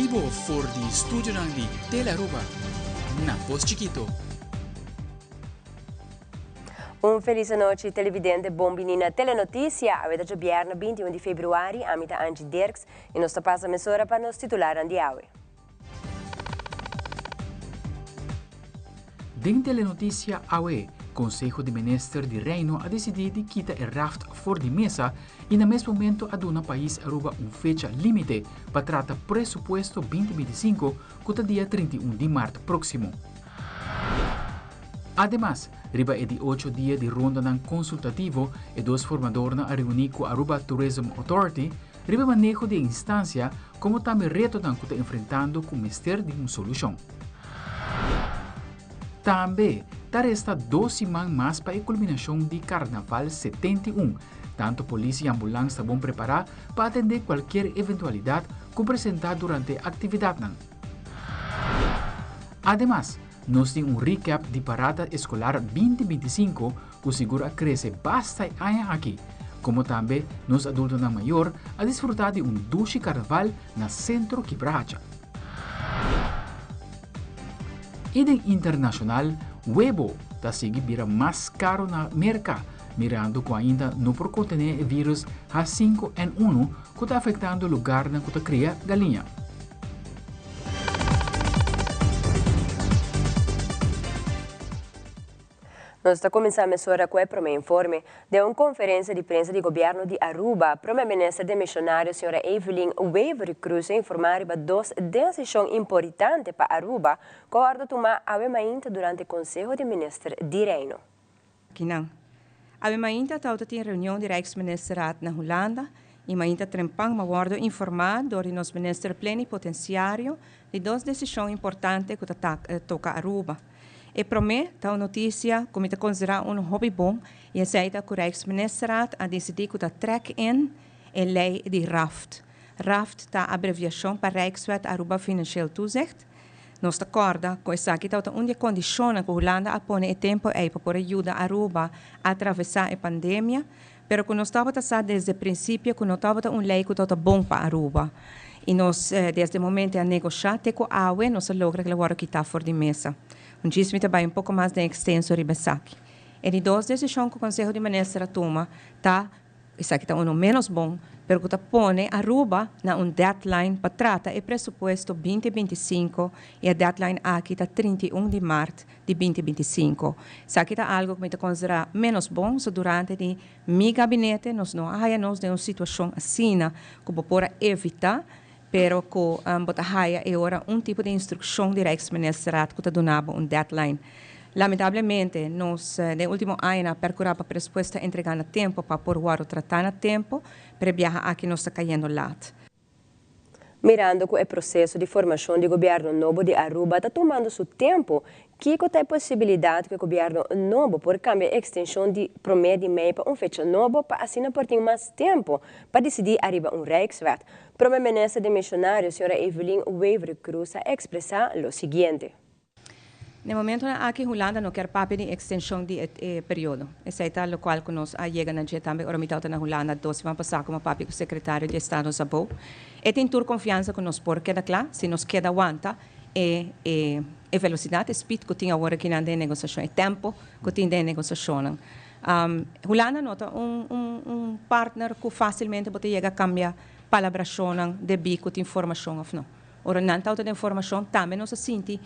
Vivo for the studio di Telaruba, na Voz Chiquito. Feliz noite, televidente, bom menina telenotícia. A verdade viernes 21 de fevereiro, a mita Angie Dirks, e nós passa a emissora para nos titular de aue. Din telenotícia aue, Conselho de Ministros de Reino a decidir de quitar o raft fora de mesa e no mesmo momento a dona país aruba fecha limite para tratar presupuesto 2025 que dia 31 de março próximo. Además, riba é de 8 dias de ronda consultativo e dos formadores a reunir com a Aruba Tourism Authority, riba manejo de instância como também reto que está enfrentando com o Ministério de uma solução. Também, resta 2 semanas mais para a culminação de Carnaval 71. Tanto polícia e ambulância estão preparados para atender qualquer eventualidade que apresentar durante a atividade. Además, nós temos recap de parada escolar 2025 que segura cresce bastante aqui, como também nós adultos na maior a desfrutar de duche carnaval na Centro Quebracha. E de internacional, Weibo está seguindo vira mais caro na mercado, mirando que ainda não por conter o vírus H5N1 que está afetando o lugar na que está cria galinha. Nós estamos começando a emissora com o informe de uma conferência de imprensa do governo de Aruba. A primeira-ministra de missionário, a senhora Evelyn Waverly Cruz, informar sobre 2 decisões importantes para Aruba, que a tomar a Wemainta durante o Conselho de Ministros de Reino. A Wemainta tem reunião de Rijksministerraad na Holanda e Mainta Trempang mawardo informado door nosso ministro plenipotenciário de 2 decisões importantes que toca Aruba. E para mim, a notícia como te considera hobby bom e aceita que o Rijksministerraad a decidir que trek in a lei de RAFT. RAFT é a abreviação para Rijkswet Aruba Financieel Toezicht. Nós acordamos com essa que é uma condição que a Holanda a põe tempo para ajudar a Aruba a atravessar a pandemia, mas que nós estamos desde o princípio que nós estamos uma lei que é bom para a Aruba. E nós, desde o momento a negociar, com a AUE, nós logramos que ela quitar fora de mesa. Disse-me também pouco mais de extenso ribesaque. E de 2 decisões que o Conselho de Ministros toma, isso aqui está menos bom, porque está põe Aruba na deadline para tratar o pressuposto 2025 e a deadline aqui está 31 de março de 2025. Isso aqui está algo que me considera menos bom, so durante de meu gabinete nós não há de uma situação assim que pode evitar. Pero que é agora tipo de instrução de Rijksministerraad que está dando deadline. Lamentavelmente, nós, no último ano, procuramos a resposta entregar a tempo para poder tratar a tempo, para viajar aqui nós está caindo lá. Mirando que o processo de formação do governo novo de Aruba está tomando seu tempo, que tem possibilidade que o governo novo por cambiar a extensão de promédio de meio para fecha novo para assim não ter mais tempo para decidir arriba Rijkswet. Primeira-ministra de missionário, a senhora Evelyn Waverly Cruz, a expressar o seguinte. No momento aqui Holanda não quer papel de extensão de período. Esse é o qual que nós chegamos a gente também agora mitad na Holanda 2 vamos passar como papel com o secretário de Estado Sabo. E tem tur confiança que nós por queda claro, se nos queda aguanta e velocidade, speed que tinha agora aqui na negociação, e tempo que tinha de negociação. Holanda nota partner que facilmente pode chegar a cambiar palabração de bico de informação ou não. Ora não tanta de informação também nós sente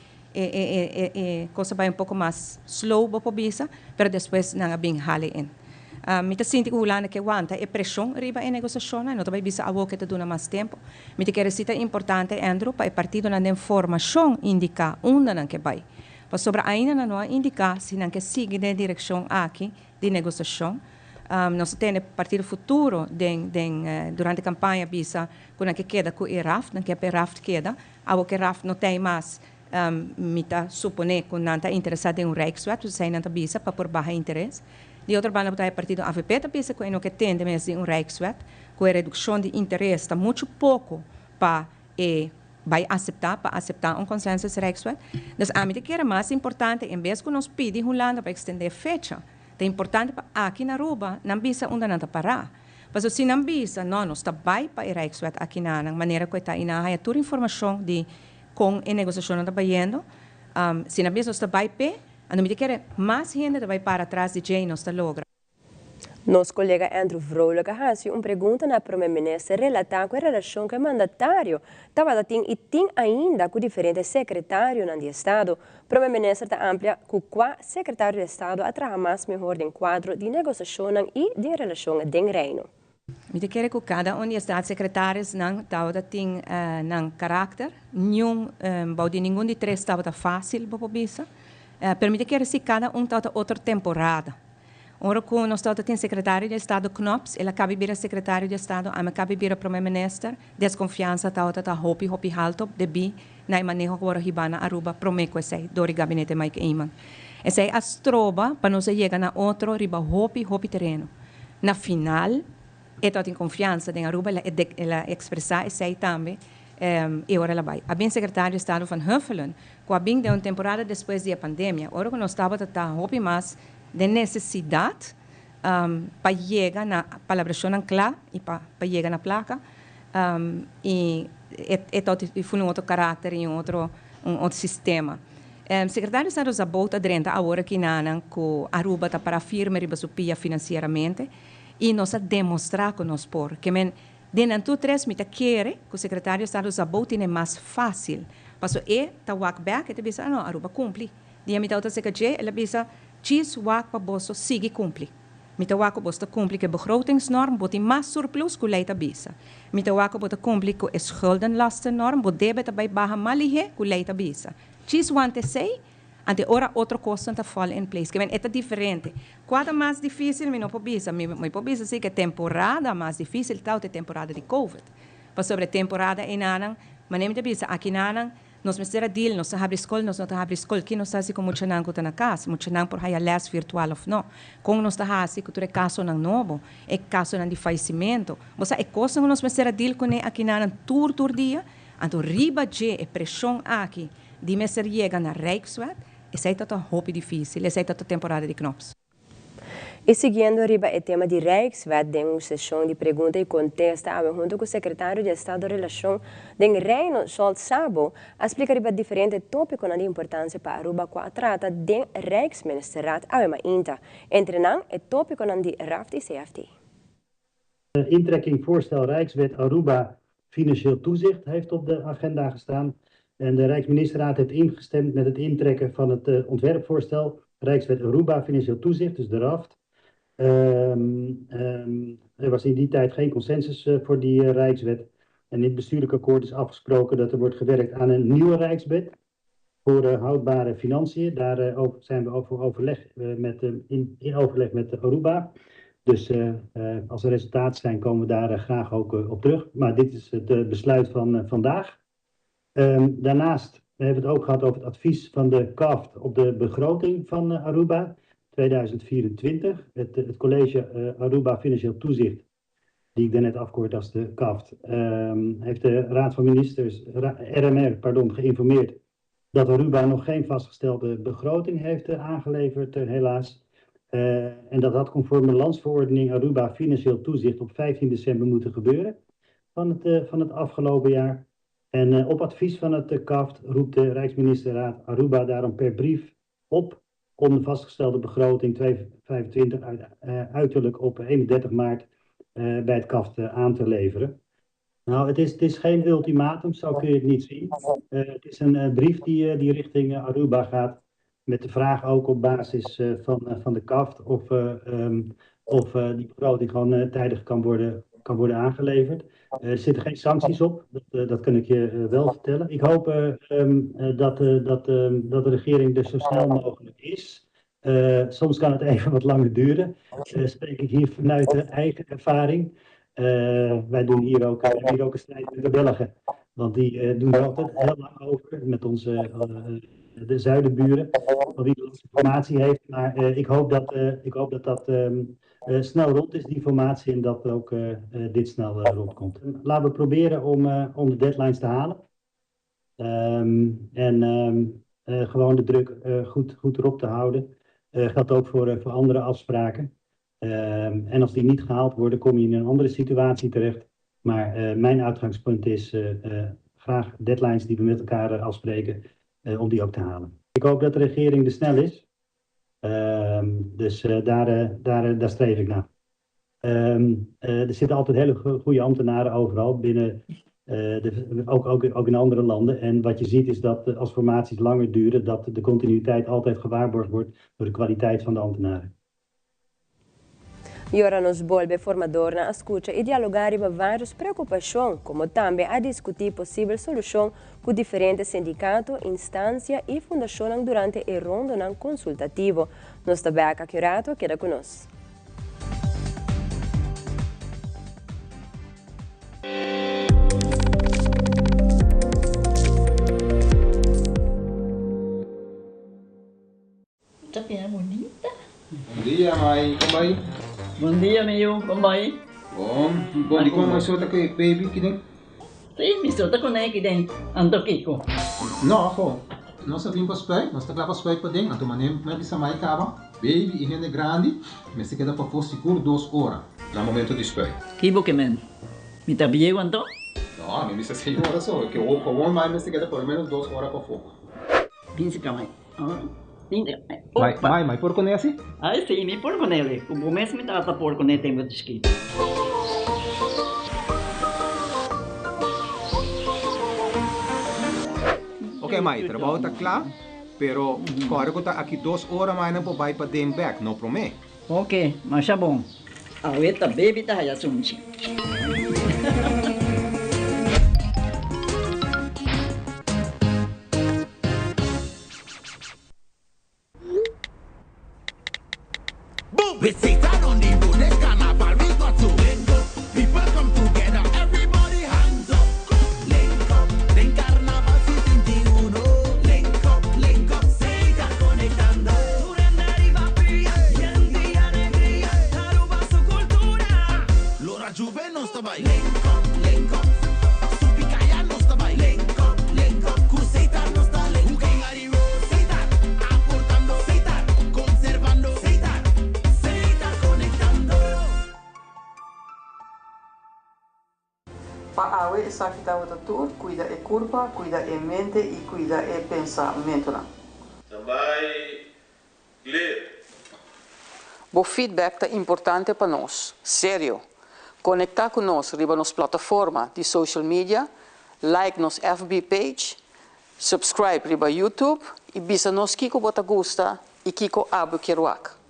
coisa vai pouco mais slow para bisa, mas depois não bem hale in. Me te sinto que Holanda que aguanta e pressão riba em negociação, não vai bisa a que te dona mais tempo. Me te quer cita importante Andrew para o partido na informação indicar onde não que vai. Para sobre ainda não indicar se não que sigue na direção aqui de negociação. Nós temos partido futuro durante a campanha bisa quando que queda com o RAFT, não que o RAFT queda, a que RAFT não tem mais me tá supone que não está interessado em Rijkswet, você não está bisa para por baixo interesse. De outra banda, o partido AVP está bisa que não que tem de mais de Rijkswet, com a redução de interesse está muito pouco para vai aceitar consenso de Rijkswet. Então, a mim que era mais importante, em vez que nós pedimos Holanda para estender a fecha, é importante para aqui na Aruba, não bisa onde não está parar. Mas se não bisa, não, nós está bem para a Rijkswet aqui na maneira que está ina, há toda informação de com a negociação está bayendo, se não bisa, nós está bem pé, a não me quer mais gente vai para trás de quem nós está logra. Nosso colega Andrew Vrolijk fez uma pergunta na primeira-ministra relatada com a relação que o mandatário estava tendo e tem ainda com diferentes secretários no Estado. O primeira-ministra está amplia com qual secretário de Estado a trabalhar mais melhor em quadro de negociação e de relação com o reino. Me quer que cada um dos secretários não tem caráter, nenhum, nenhum de três estava fácil para bisa. Permite que se cada um está outra temporada. Ora, com nós tem secretário de Estado Knops, ele acaba de secretário de Estado, a acaba de primeiro-ministro, desconfiança está hopi alto, de bi, na manejo que Hibana Aruba prometo esse, do gabinete Mike Eyman. Esse as troba para nós chegar na outro riba hopi terreno. Na final, tem confiança em Aruba, ela expressar esse também, e ora ela vai. A bem secretário de Estado van Huffelen, com a bem de uma temporada depois da pandemia, ora que nós estava hopi mais de necessidade para chegar na palabração clara e para chegar na placa e foi um outro caráter e um outro sistema. Secretário de Estado Zabota Drenta agora que com Aruba está para firme riba supia financeiramente e nós a demonstrar que nós por que dentro três me quer que o secretário de Estado Zabota é mais fácil, passo tá walk back e te bisa não Aruba cumpre. Dia me outra secretária ela bisa Chis wak pa bosso sigue cumpli. Mita wak bosta cumpli que begrotingsnorm boti mas surplus ku leita bisa. Mita wak bota cumpli ku schuldenlastennorm bot debet bij baha malihe ku leita bisa. Chis wante sei ante ora outro costo ta fall in place. Que ven eta diferente. Quada mais difícil mi no po bisa. Mi po bisa sei que temporada mais difícil tal te temporada de COVID. Pa sobre temporada enanang manem te bisa aqui nanang nós mesera deal, nós abrir escola, nós não abrir escola, que nós assim como muito não na casa, muito não por aí les virtual of não, com nós tá assim que tu é caso não novo, é caso não de falecimento, você é coisa que nós mesera deal com aqui na tur dia, anto riba de é pressão aqui, de mesera chega na Rijkswet, essa é toda hope difícil, essa é toda temporada de knops. E seguindo arriba o tema de Rijkswet, de uma sessão de pergunta e contesta, junto com o secretário de Estado de Relação do Reino, Sol Sabo, explica riba diferente tópico de importância para Aruba com a trata do Rijksministeriat Awema Inta. Entre não, é tópico de RAFT e CFT. Intrekkingvoorstel Rijkswet Aruba financieel toezicht heeft op de agenda gestaan. En de Rijksministerraad heeft ingestemd met het intrekken van het ontwerpvoorstel Rijkswet Aruba financieel toezicht, dus de RAFT. Er was in die tijd geen consensus voor die Rijkswet. En in het bestuurlijk akkoord is afgesproken dat er wordt gewerkt aan een nieuwe Rijkswet voor houdbare financiën. Daar zijn we in overleg met Aruba. Dus als er resultaten zijn, komen we daar graag ook op terug. Maar dit is het besluit van vandaag. Daarnaast hebben we het ook gehad over het advies van de CAFT op de begroting van Aruba 2024. Het college Aruba Financieel Toezicht, die ik daarnet afkort als de CAFT, heeft de Raad van Ministers, RMR, geïnformeerd dat Aruba nog geen vastgestelde begroting heeft aangeleverd, helaas. En dat had conform de landsverordening Aruba Financieel Toezicht op 15 december moeten gebeuren van het afgelopen jaar. En op advies van het CAFT roept de Rijksministerraad Aruba daarom per brief op om de vastgestelde begroting 2025 uiterlijk op 31 maart bij het CAFT aan te leveren. Nou, het is geen ultimatum, zo kun je het niet zien. Het is een brief die richting Aruba gaat, met de vraag ook op basis van de CAFT of die begroting gewoon tijdig kan worden aangeleverd. Er zitten geen sancties op, dat kan ik je wel vertellen. Ik hoop dat de regering er zo snel mogelijk is. Soms kan het even wat langer duren. Spreek ik hier vanuit eigen ervaring. Wij doen hier ook een strijd met de Belgen. Want die doen er altijd heel lang over met onze de zuidenburen. Wat die informatie heeft. Maar ik hoop dat snel rond is, die informatie. En dat ook dit snel rondkomt. Laten we proberen om de deadlines te halen. Gewoon de druk goed erop te houden. Geldt ook voor andere afspraken. En als die niet gehaald worden, kom je in een andere situatie terecht. Maar mijn uitgangspunt is graag deadlines die we met elkaar afspreken, om die ook te halen. Ik hoop dat de regering er snel is. Dus daar streef ik naar. Er zitten altijd hele goede ambtenaren overal binnen, ook in andere landen. En wat je ziet is dat als formaties langer duren, dat de continuïteit altijd gewaarborgd wordt door de kwaliteit van de ambtenaren. E ora nos volve formador na escuta e dialogar sobre várias preocupações, como também a discutir possível solução com diferentes sindicatos, instâncias e fundações durante o rondo consultativo. Nos tabeca curato, queda conosco. Tapia bonita. Bom dia, mãe. Como vai? Bom dia, meu. Como vai? Bom. Di ko mo suot kay baby kiding? Sim, me solta com ele que tem. Ando Kiko. No, ako. Nós vim para spray, nós tá lá para spray para dentro. Então, manem, mas bisa mai kaba. Baby, higiene grande, mas se queda para for seguro 2 horas. Na momento de spray. Kibo que men. Me tapia quanto? No, a mim bisa 6 horas só. Que o com mais mas se queda por menos 2 horas para for. Pince camai. Mai, por conhece? Ah, sim, me por com ele. O começo me tava por com ele tem muito escrito. Ok, mãe, trabalho tá claro. Pero, corre que tá aqui 2 horas mais não vai para dem back, não promete. Ok, mas é bom. A ueta baby tá aí assunto. With Satan on the road, there's carnival, we got to link up. People come together, everybody hands up. Link up, link carnaval 21. Link up, Satan conectando. Durante arriva pia, gente alegría, taruba su cultura. Lora Juve no está by. Link up, Supicaya no está by. Link up, con Satan no está link. King Road, Satan, aportando Satan, conservando Satan. Para awe sakita wata tu, cuida e curva, cuida e mente e cuida e pensamento. Também ler. O feedback é importante para nós, sério. Conectar com nós riba nos plataforma de social media, like nos FB page, subscribe riba YouTube e bisa nos kiko bota gusta e kiko abu kiruak.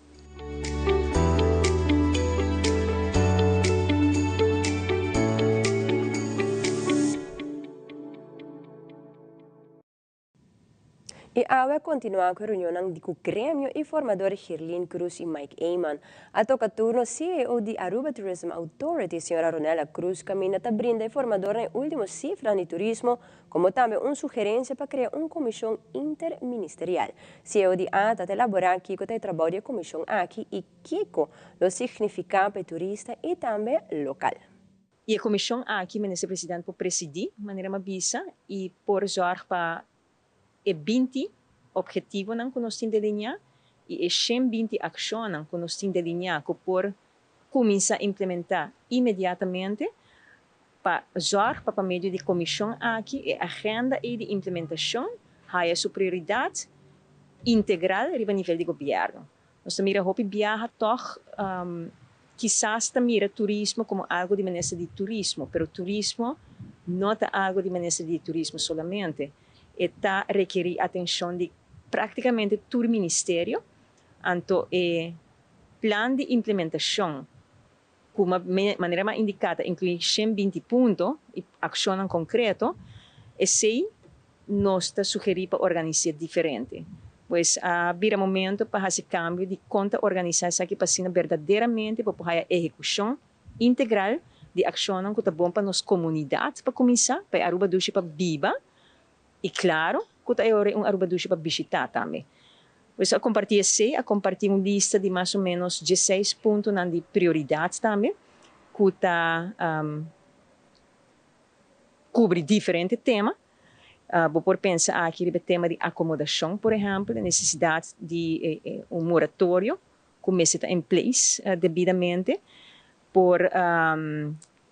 E agora continua com a reunião do Grêmio e formador Gerlin Cruz e Mike Eyman. A toca turno, CEO de Aruba Tourism Authority, senhora Ronela Cruz, caminha a brindar formador na última cifra de turismo, como também uma sugerência para criar uma comissão interministerial. CEO de ATA elaborar Kiko tem trabalho de comissão aqui e Kiko lo significa para turista e também local. E a comissão aqui, ministro presidente, por presidir, de maneira mabisa, e por zorg para e 20 objetivos que nós temos de linha e 120 ações que nós temos de linha que por começar a implementar imediatamente para zorg para meio de comissão aqui e agenda e de implementação a sua prioridade integral a nível de governo. Nós também hope viaja toch quizás também turismo como algo de maneira de turismo, pero turismo não é algo de maneira de turismo solamente. Está requerir atenção de praticamente todo o ministério, então o plano de implementação, como maneira mais indicada, inclui 120 pontos e ações em concreto, e sei nós está sugerir para organizar diferente. Pois vira momento para esse cambio de conta organizar isso aqui para ser verdadeiramente para a execução integral de ações que está bom para nossa comunidade, para começar, para Aruba Dushi para viva. E claro, que é Aruba Dushi para visitar também. Pois a compartilhar uma lista de mais ou menos 16 pontos de prioridades também, que cobre diferentes temas. Vou pensar aqui no tema de acomodação, por exemplo, a necessidade de um moratório começa em place devidamente, por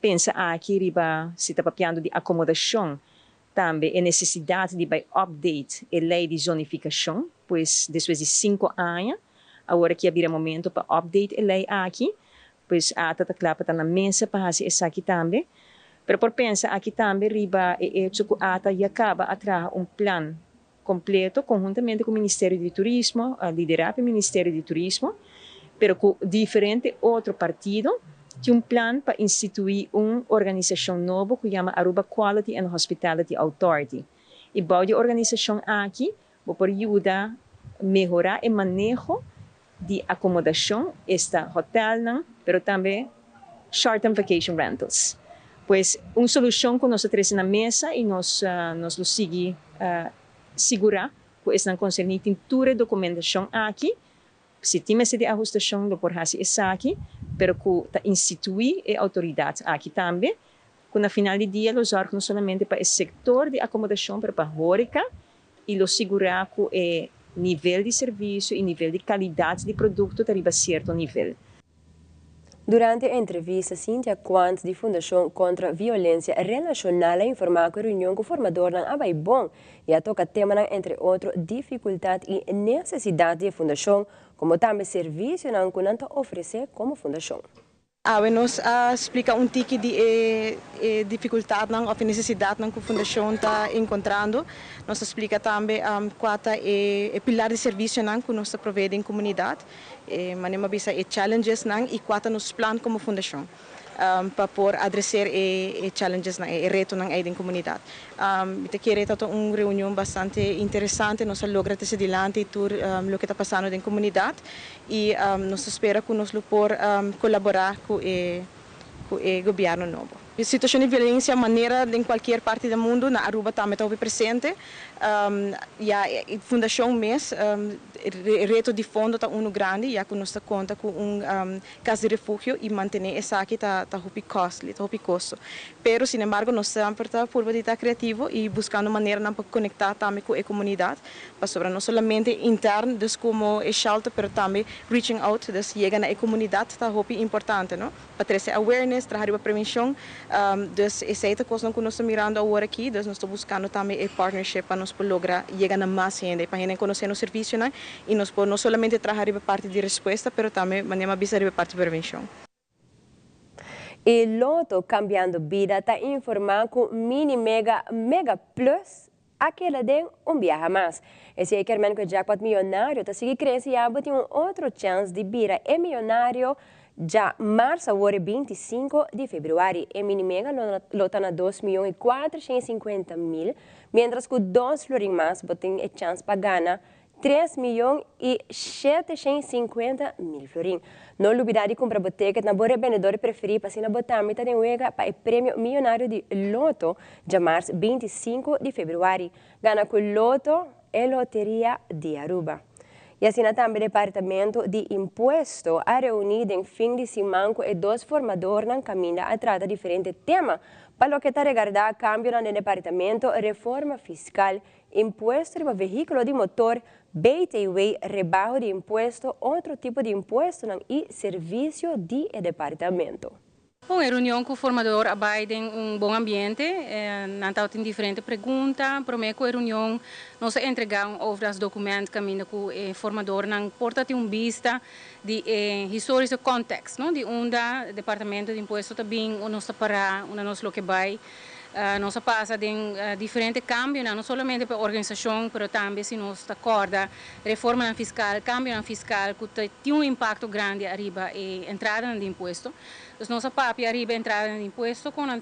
pensa aqui riba se está papiando de acomodação, também a necessidade de update a lei de zonificação, pois depois de 5 anos, agora que havia momento para update a lei aqui, pois a tata clapa está na mesa para fazer isso aqui também. Pero por pensar aqui também riba é hecho que a ata acaba atrás plan completo conjuntamente com o Ministério de Turismo, a liderar o Ministério de Turismo, pero com diferente outro partido, tinha plan para instituir uma organização nova que chama Aruba Quality and Hospitality Authority. E a organização aqui vai ajudar a melhorar o manejo de acomodação, esta hotel, pero também short-term vacation rentals. Pois uma solução que nós trazemos na mesa e nós lo seguimos segurar que estão concernentes em toda a documentação aqui, se tem de ajustação do por fazer isso aqui, pero que está instituir a autoridade aqui também, que na final do dia os órgãos não somente para o setor de acomodação, mas para a hórica e segurar que o nível de serviço e nível de qualidade de produto arriba a certo nível. Durante a entrevista, Cynthia Quant, de Fundação contra a Violência Relacional, informou que a reunião com o formador não vai bom e a toca tema, entre outros, dificuldade e necessidade da Fundação, como também serviço que não oferece como Fundação. Nos explica tipo de dificuldade ou necessidade que a Fundação está encontrando. Nos explica também qual é o pilar de serviço que nós provedemos em comunidade, mas challenges e qual é nos planos como Fundação. Para poder adressar os challenges e retos na comunidade. Eu quero ter uma reunião bastante interessante, nós logramos ter adiante tudo o que está passando na comunidade e nós esperamos que nós possamos colaborar com o governo novo. A situação de violência, maneira em qualquer parte do mundo, na Aruba também está presente. E a Fundação MES, o reto de fundo está grande, já que nós conta com casa de refúgio e manter essa aqui está costly, está custo. Pero, sin embargo, nós sempre está por estar criativo e buscando maneira para conectar também com a comunidade, para sobre não somente interno, dus como é shelter, pero também reaching out, dus chega na comunidade está importante, não? Para trazer awareness, trazer a prevenção. Dus essa é a coisa que nós estamos mirando agora aqui, dus nós estamos buscando também a partnership para nós lograr chegar a mais gente, para gente conhecer o serviço, né? E nós não somente trazer a parte de resposta, mas também maneira a parte de prevenção. E Loto Cambiando Vida está informando que Mini Mega Plus aquela tem viaje mais. Esse é que o jackpot milionário está seguindo crescendo e tem outra chance de virar milionário já março agora 25 de fevereiro. E Mini Mega lota na 2.450.000, mientras que 2 florin mais tem a chance para ganhar 3.750.000 florin. Não olvidar de comprar boteca na bora vendedor preferido para se na botar metade de uega para o prêmio milionário de Loto de março 25 de fevereiro. Gana com Loto e Loteria de Aruba. E assim também o Departamento de Imposto a reunido em fim de semana e 2 formadores na caminho a tratar diferentes temas para o que está regardar cambio no Departamento Reforma Fiscal, Imposto para veículo de motor, BTW, rebaixo de imposto, outro tipo de imposto e serviço de departamento. Bom, a reunião com o formador abaixo em bom ambiente, não tem diferentes perguntas, prometo a reunião nós entregamos os documentos caminho com o formador, não porta uma vista de histórico contexto, não de onde o departamento de imposto também nós para nós lo que vai. Nós passa de diferentes cambios, não somente para a organização, mas também se nós acorda reforma fiscal, cambio fiscal, que tem impacto grande arriba a entrada de imposto. Então, nós papi arriba a entrada de imposto, com a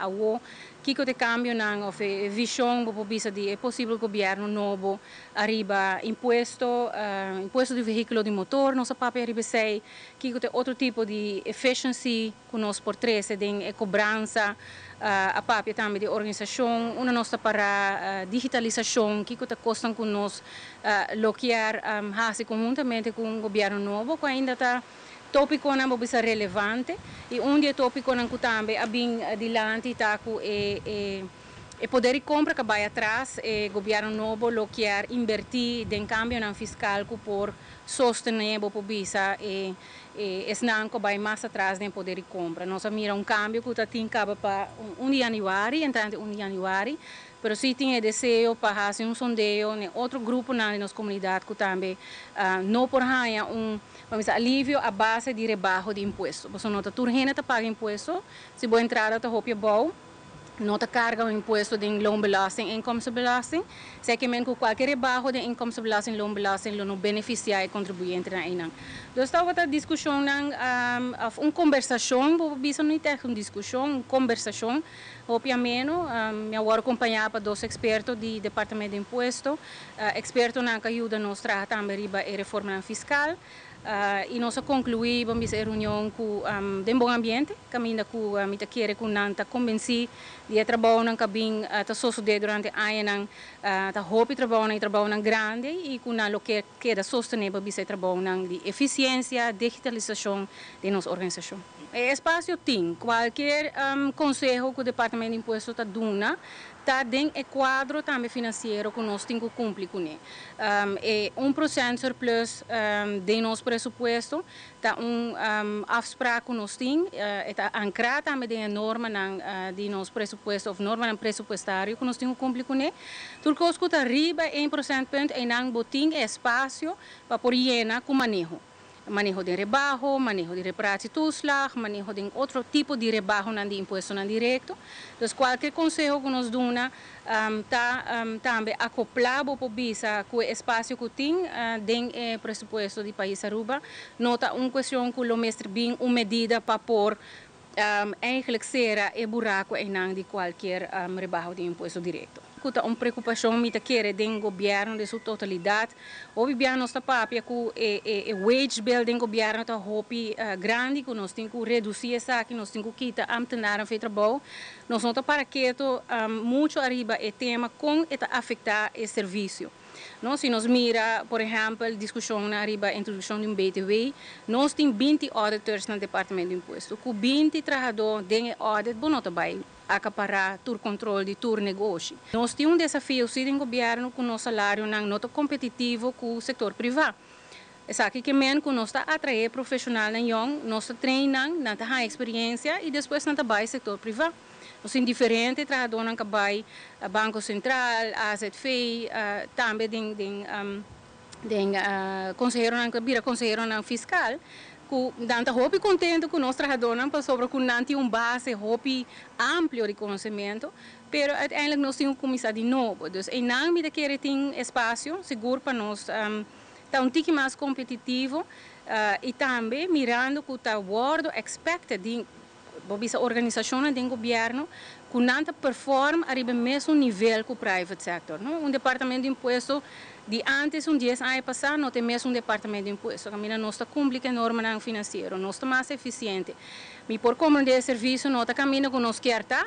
o que o cambio na visão para vista de possível governo novo arriba imposto de veículo de motor, nós papi arriba sei que tem outro tipo de efficiency que nós por trás de cobrança a papi também de organização, uma nossa para digitalização que custa com nós loquear conjuntamente com o governo novo, que ainda está tópico não é relevante e dia tópico não também bem adiante está com O poder de compra que vai atrás, o governo novo lo quer invertir em cambio na fiscal por sostener a poblação e esse não vai mais atrás do poder de compra. Nós mira cambio que tem acaba para 1 de janeiro, entrante 1 de janeiro, mas se tem desejo para fazer sondeio em outro grupo na nossa comunidade que também não por ganhar alívio à base de rebaixo de imposto. Você nota turgena tá paga imposto, se boa entrada tá roupa bom, nota carga o imposto de loonbelasting, inkomstenbelasting, sei que men com qualquer rebaixo de inkomstenbelasting, loonbelasting, não beneficia e contribuinte na inang. Então estava a discussão conversação, vou bisa não ter discussão, conversação, obviamente, me agora acompanhar para 2 expertos de departamento de imposto, expertos na que ajuda nos tratar também riba e reforma fiscal. E nós concluímos a reunião com o bom ambiente, caminho com a minha queira com nanta convenci de trabalhar na cabine tá suceder durante ano tá hope trabalho na grande e com o que queda sustentável bisa trabalho de eficiência, digitalização de nossa organização. Espaço tem qualquer conselho que o departamento de imposto tá dando está dentro do quadro também financeiro que nós temos que cumprir com ele. 1% surplus de nosso pressuposto, está afspraak que nós temos, está ancrado também na norma de nosso pressuposto, ou norma pressupostário que nós temos que cumprir com ele. Porque os que está arriba 1% ponto e não botem espaço para por llenar com manejo. Manejo de rebaixo, manejo de reparatie toeslag, manejo de outro tipo de rebaixo de imposto não direto. Então, qualquer conselho que nos dá está também acoplado para bisa com o espaço que tem dentro do pressuposto do país Aruba. Nota uma questão que o mestre bem uma medida para pôr eigenlijk será e buraco de qualquer rebaixo de imposto direto. Kuta preocupação muito querer do governo de sua totalidade. O governo está papia que o wage bill do governo está hopi grande, que nós temos que reduzir essa aqui, nós temos que quitar amtenar a trabalho. Nós não está para que muito arriba o tema com afetar o serviço. Nós, se nós mira, por exemplo, a discussão na arriba introdução de BTW, nós temos 20 auditors no departamento de imposto. Com 20 trabalhadores dentro do audit, não vai acaparar o controle de todo negócio. Nós temos desafio, se o governo, com o nosso salário não é competitivo com o setor privado. É aqui que men que nós está atrair profissional na young, nós treinamos, não tem experiência e depois não vai setor privado. Nós temos diferentes trabalhadores que vai Banco Central, AZF, também conselheiro fiscal, que danta hopi contente com nós trabalhadores para sobre que não tem base hopi amplo de conhecimento, pero uiteindelijk nós temos que começar de novo. Então, em não me querer ter espaço seguro para nós está tique mais competitivo e também mirando que está word expected de a organização do governo que não performa arriba mesmo nível que o private sector. Não? Departamento de imposto de antes 10 anos passado não tem mesmo departamento de imposto. Caminha nós está cumprindo a norma financeira, nós está mais eficiente. E por como de serviço nós está caminhando com nós quer tá,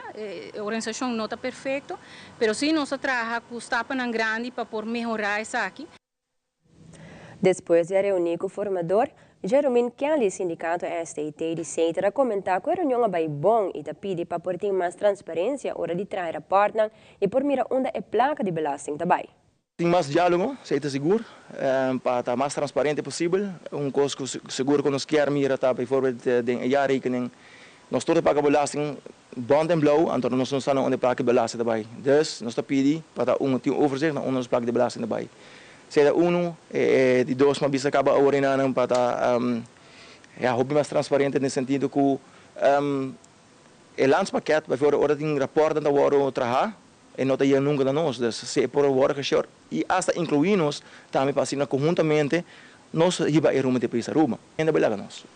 a organização não está perfeita, mas sim nós trabalha com estapa grande para por melhorar isso aqui. Depois de reunir com o formador, Jeromin Kelly, sindicato STT de Centra, comentar que a reunião vai bom e pede para por ter mais transparência hora de trazer rapport e por mira onde é placa de belasting também. Tem mais diálogo, seita seguro, para estar mais transparente possível. Coisa seguro que nós queremos mira tá, por exemplo, de jaarrekening. Nós todos pagamos belasting bond en blauw, então nós não sabemos onde placa de belasting também. Dus nós pedi para ter overzicht naar onde placa de belasting também. Seja de dois, mas bisa acaba orinando para hobby mais transparente nesse sentido que o landspakket, bijvoorbeeld, hora tem rapport da hora trabalhar e não tem nunca da nós, dus se por hora que short e hasta incluímos também para assinar conjuntamente nós hiba rumo de país Aruba. Ainda belaga nós.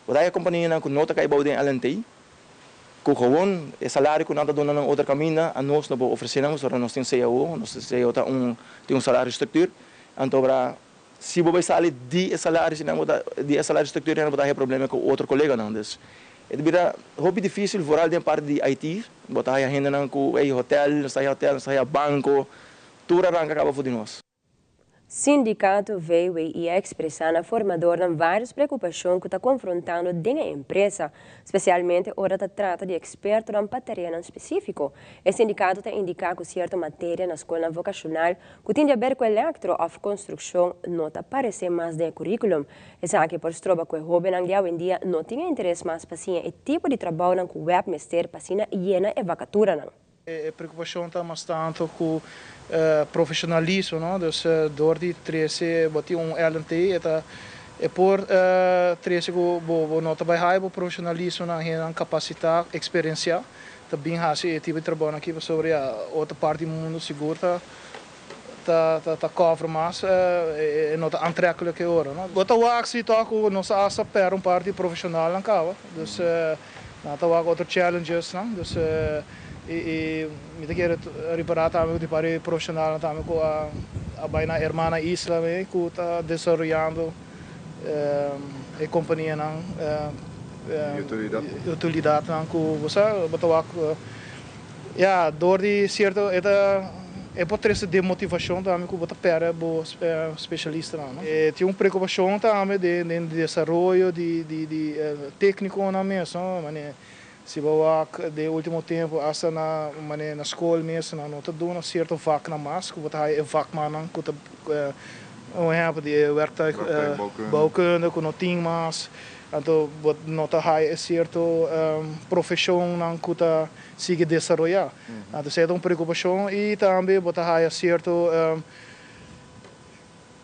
O daí a companhia não nota que é bom em LNT, que gewoon o salário que nós damos na outra caminho a nós não oferecemos, nós temos CAO, nós tem salário estrutura. Então, se você sair de salário, de salário estrutura, não vai ter problema com outro colega não. É muito difícil vorar de parte de IT, botar a gente com hotel, banco, tudo arranca acaba de nós. Sindicato veio e expressando a formador de várias preocupações que está confrontando dentro da empresa, especialmente hora que trata de experto em terreno específico. O sindicato está indicando que certa matéria na escola vocacional que tem a ver com eletro ou construção não está aparecendo mais no currículo. Essa aqui por estroba que o jovem hoje em dia não tem interesse mais para o tipo de trabalho que o webmaster para a llena e vacatura. A preocupação está bastante com profissionalismo, não? Dus door die trece bati LNT é por trece go nota by high profissionalismo na hen capacidade experiência também há esse tipo de trabalho aqui sobre a outra parte do mundo seguro tá cover mais é nota aantrekkelijk agora, não? Bota o axi toco nossa asa per parte profissional na cava, dus nata wa outro challenges, não? Dus e me quero reparar também de parte profissional também com a baina hermana Isla que está desenvolvendo a companhia não utilidade não que você botou ja door die certo é por ter essa demotivação também que você perde bo especialista não tem preocupação também de desenvolvimento de técnico na mesa mané se você de último tempo essa na escola mesmo não está dando certo vak na mas que você é vakman que exemplo de werktuig bouwkunde que não tem mais então você não está certo profissão não que está sigue desenvolver então é uma preocupação e também você está certo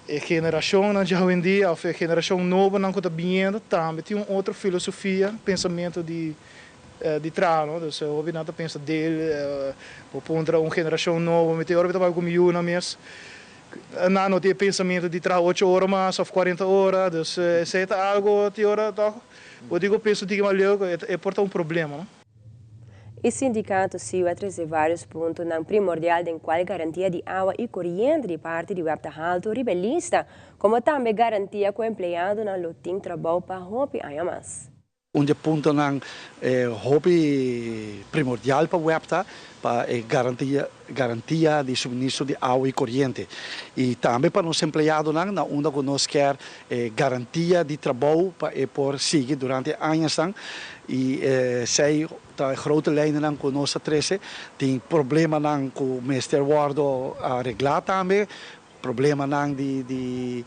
a geração na hoje em dia a geração nova não que está vindo também tem outra filosofia pensamento de trabalho, dus we hebben pensa dele, op uma geração nova, met agora vai com miljoen na mês, na não tem pensamento de trabalhar 8 horas mais ou 40 horas, dus se é algo que agora tá, eu digo penso que é porta problema, não? O sindicato se vai trazer vários pontos na primordial em qual garantia de água e corrente de parte do web alto rebelista, como também garantia que o empregado não tem trabalho para hobby ainda mais. Punto ng hobby primordial para webta para garantia de suministro de água e corrente e também para os empregados na onda que nós quer garantia de trabalho para por seguir durante anos e sei tá grote lijnen que nós trece tem problema com o Mr. Wardo arreglar também problema de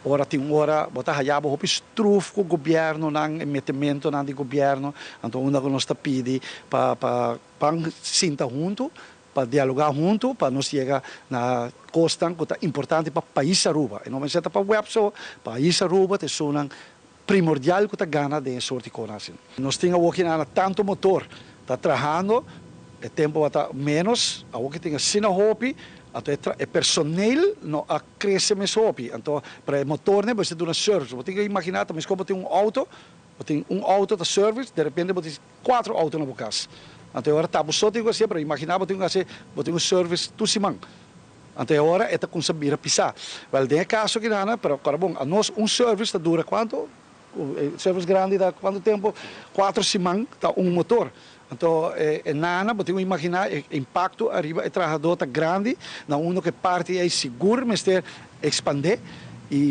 ora tem hora botar hayaba hopi struf com o governo nang metimento nang di governo então uma que nós está pedi para sentar junto para dialogar junto para nós chegar na costa que é importante para país Aruba e não é para web só país Aruba te sonan primordial que tá gana de sorte conasin nós temos aqui na tanto motor tá trabalhando o tempo está menos a que tem sina hopi então é personal não a crescer mais rápido então para o motor né você tem uma service você tem que imaginar também como tem auto da service de repente você tem 4 autos na casa então agora tá você tem que ser para imaginar você tem service tu simang então agora é tá conseguir pisar well tem caso que nada para bom a nós service dura quanto service grande dá quanto tempo 4 simang tá motor. Então, nana, podemos imaginar o impacto arriba do trabalhador tá grande, na uno que parte é seguro, mas ter expandir,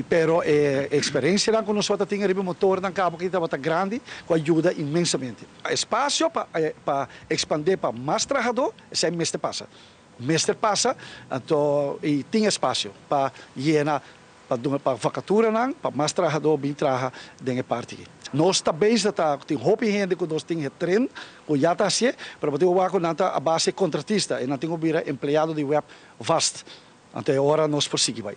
pero a experiência que nós temos arriba motor na cabo que está grande, que ajuda imensamente. Espaço para expandir para mais trabalhador, esse é o mestre passa, então e tem espaço para llenar para vacatura para mais trabalhador bem trabalhar dentro parte. Nós também tem hobby gente que nós temos treino, que já está assim, para poder jogar com a base contratista e não temos empregado de web vast. Até agora nós prosseguimos.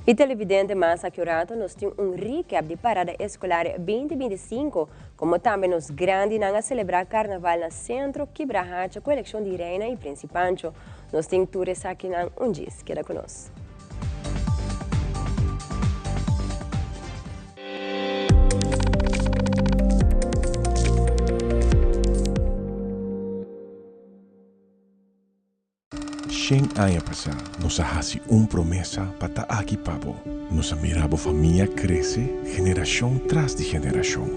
E televidente mais accurato, nós temos recap de parada escolar 2025, como também nos grandes a celebrar carnaval no centro, Quebrahacha, com a eleição de reina e principancho. Nós temos tours aqui na Undis, queda conosco. Shen aya pasa, nos hace promesa para aquí pavo. Nos mirabo familia crece, generación tras de generación.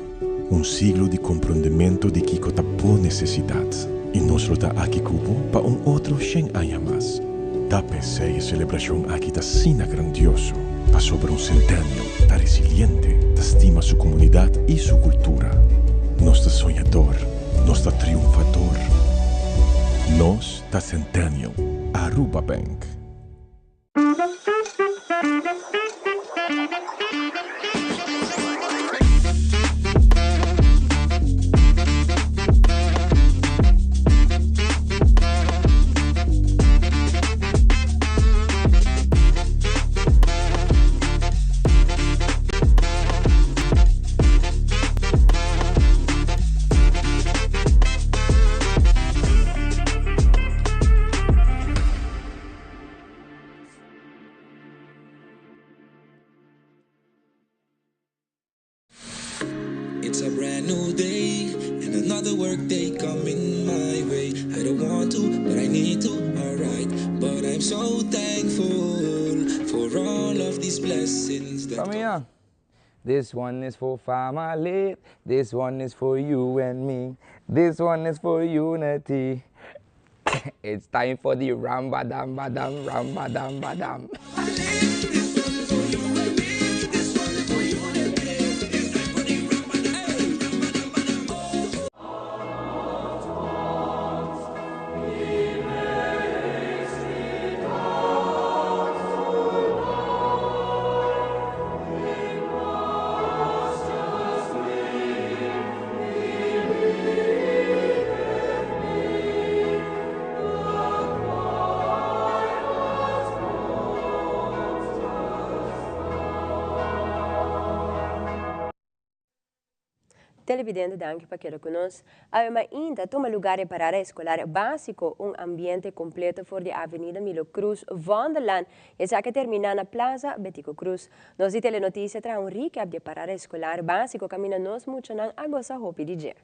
Siglo de comprendimiento de que por necesidad. Y nos lo da aquí cupo para otro Shen aya más. Dape sei celebración aqui ta sina grandioso, ta sobre un centenio, ta resiliente, ta stima su comunidad y su cultura. Nos ta soñador, nos ta triunfador. Nos ta centenio, Aruba Bank. It's a brand new day and another work day coming my way. I don't want to, but I need to, alright. But I'm so thankful for all of these blessings that Come here. This one is for family. This one is for you and me. This one is for unity. It's time for the Rambadam Badam Rambadam Badam. Televidente, danke para quedar conosco. Ainda toma lugar para escolar básico, ambiente completo por a Avenida Milo Cruz, Wonderland, e já que termina na Plaza Betico Cruz. Nós de telenotícia traz recap de parada escolar básico, caminha nos muito na agosta hopi DJ.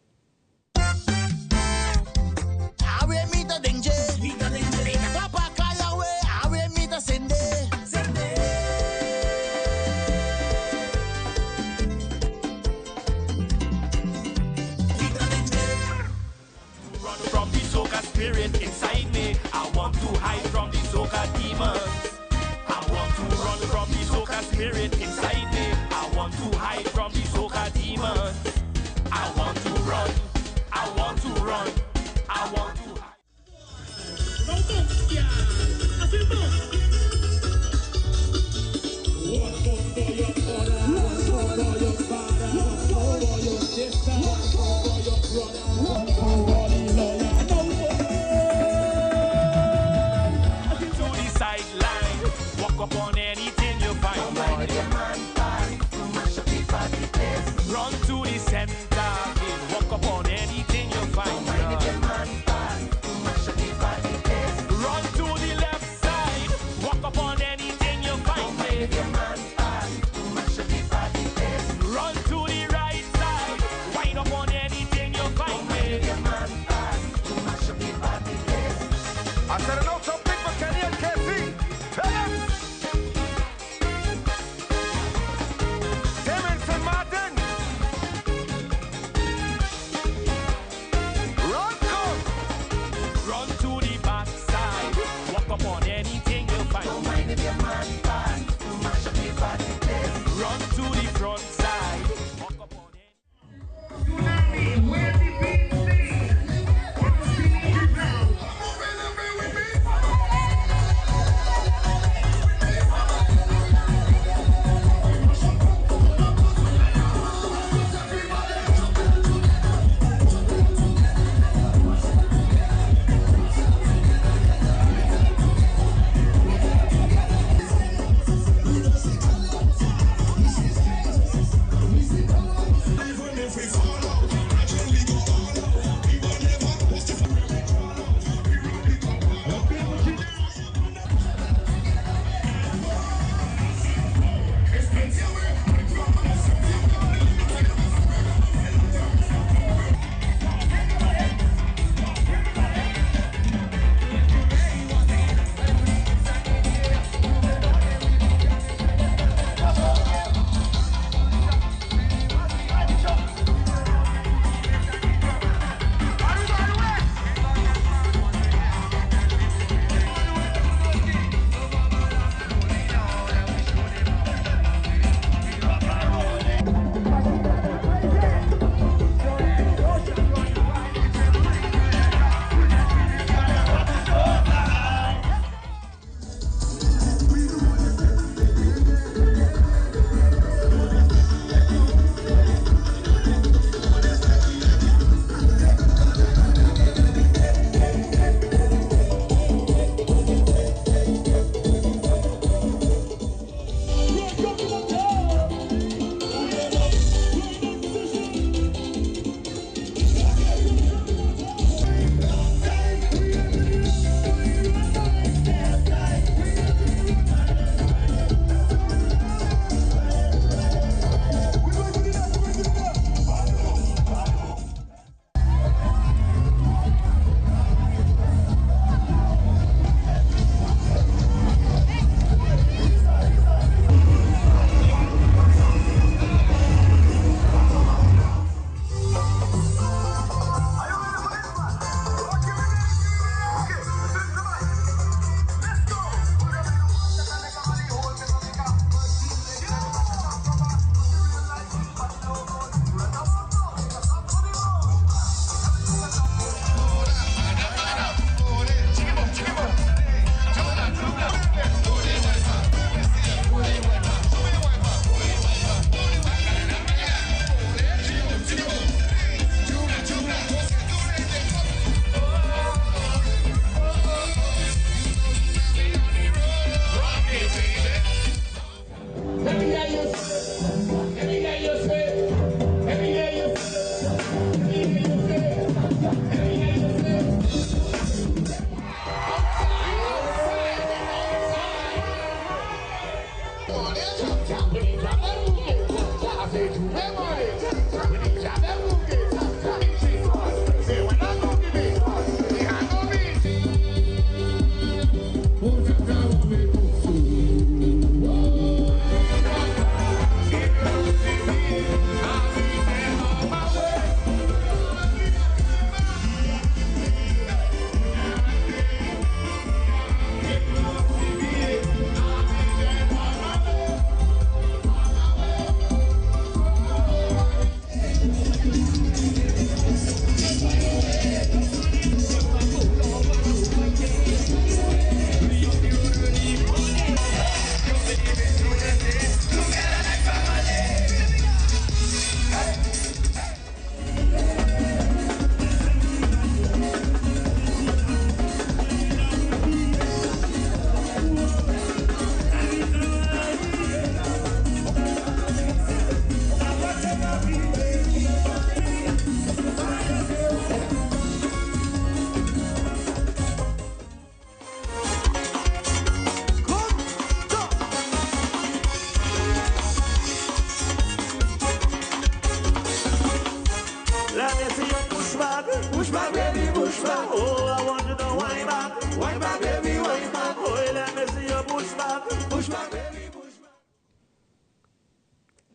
Spirit inside me, I want to hide from the soca demons. I want to run from the soca spirit inside me. I want to hide from the soca demons. I want to run. I want to run. I want to hide. Upon anything you find. Run to the center, walk upon anything you find. Run to the left side, walk upon anything you find. Run to the right side, wind upon anything you find. I said an also big for Kenny and KC. Tell them.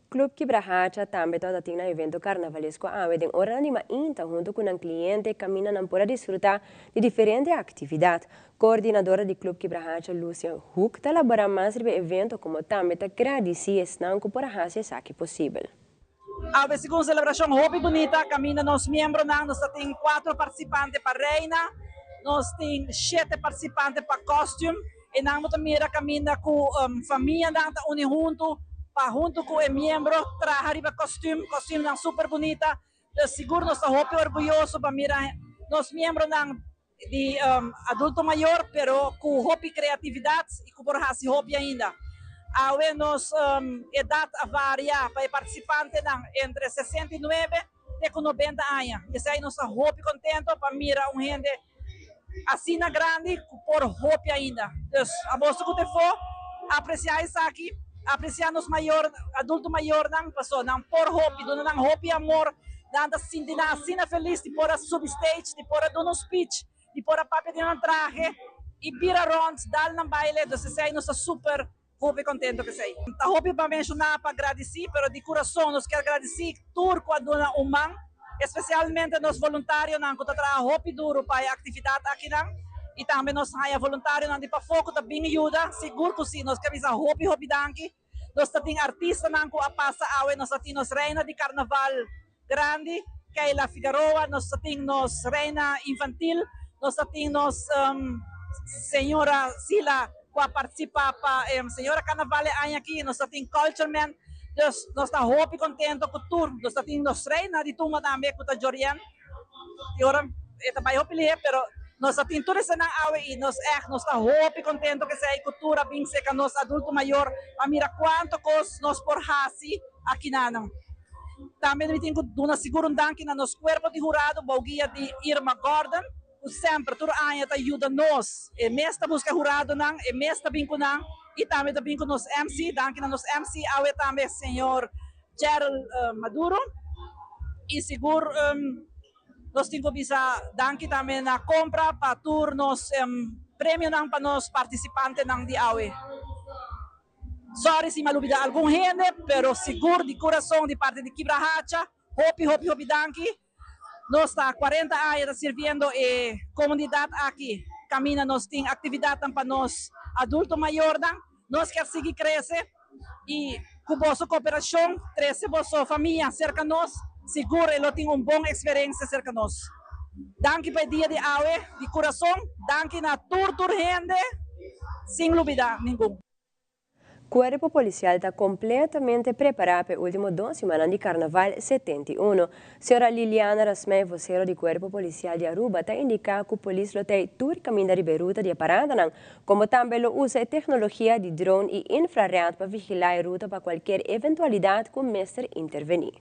Club Quibrahacha também está tendo um evento carnavalesco em Oranima Inta, junto com um cliente, caminham para desfrutar de diferentes atividades. Coordenadora do Club Quibrahacha, Lúcia Huck, está elaborando mais sobre o evento, como também está agradecendo Snanco por fazer isso aqui possível. A segunda celebração Hobby Bonita, caminha nos membros, nós temos 4 participantes para Reina, nós temos 7 participantes para Costume, e nós também caminha com família, nós junto com o membro, trazer para costume super bonita, seguro nós estamos orgulhosos para mirar nós membros de adulto maior, pero com hobby criatividade e com por fazer hobby ainda. A nós idade varia para participantes entre 69 e 90 anos. Isso aí nós estamos hobby contento para mirar gente assim grande por hobby ainda. Então, a você que for apreciar isso aqui, apreciar nos maior, adulto maior não passou, não por hobby, não hobby amor, não se sentir assim feliz de por a substage, de por a dar um speech, de por a papel de um traje e vira round, dar na baile, então sei nós super hobby contento que sei. Tá hobby para mencionar para agradecer, pero de coração nós quer agradecer turco a dona Umang, especialmente nos voluntários não que trabalham hobby duro para a atividade aqui não. E também nós temos voluntários não de para foco também ajuda, seguro que sim, nós queremos hobby danke. Nós temos artistas não que a passa awe, nós temos reina de carnaval grande, Keila Figueroa, nós temos reina infantil, nós temos senhora Sila que participa para senhora carnaval aqui, nós temos culture man, nós estamos hobby contento com tour, nós temos reina de tunga também com a Jorian. E ora também hobby pero nós temos tudo isso na awe e nós estamos hobby contento que seja cultura bem seca nós adulto maior a mira quanto coisa nós por hasi aqui não. Também me tenho uma seguro danke na nosso corpo de jurado, bogia de Irma Gordon, que sempre todo ano ajuda nós, e mesmo busca jurado não, e mesmo bem com não, e também com nos MC, danke na nos MC, awe também senhor Gerald Maduro, e seguro nós temos que danke também na compra para tour nos prêmio para nós participantes de AWE. Sorry se me olvidar algum gente, pero seguro de coração de parte de Quibrahacha, hobby danke. Nós está 40 anos servindo a comunidade aqui. Camina nós tem atividade para nós adulto maior, nós quer seguir crescer e com vossa cooperação, crescer vossa família cerca nós. Seguro ele tem uma boa experiência cerca de nós. Danke para o dia de AWE, de coração. Danke na tour gente, sem dúvida nenhuma. O Corpo Policial está completamente preparado para a última 2 semanas de Carnaval 71. Senhora Liliana Rasmei, vocera do Corpo Policial de Aruba, está indicando que o polícia tem todo o caminho de ruta de parada, como também usa a tecnologia de drone e infrared para vigilar a ruta para qualquer eventualidade que o mestre intervenir.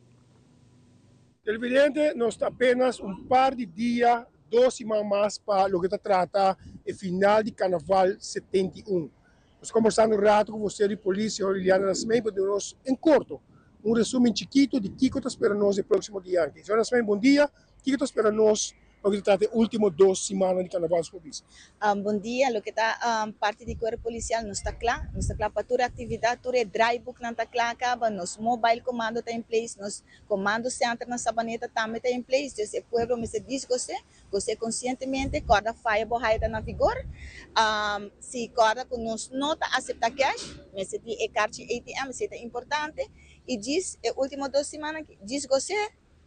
Evidente, nós está apenas par de dias, 2 semanas mais para o que trata o final de Carnaval 71. Nós conversando um rato com você de polícia, Liliana Nascimento, para nós, em curto, resumo chiquito de o que está esperando nós no próximo dia. Senhora Nascimento, bom dia. O que está esperando nós no que trata das últimas 2 semanas de Carnaval? Bom dia, o que está parte do Corpo Policial não está claro para toda a atividade, todo o dry book não está claro, acaba, nosso mobile comando está em place, nosso comando centro na Sabaneta também está em place, então, o povo me diz você conscientemente, corda fire borraida na vigor, se corda com nós nota aceitar cash, mas se tem cartão ATM, isso é importante, e diz, as últimas 2 semanas, diz você,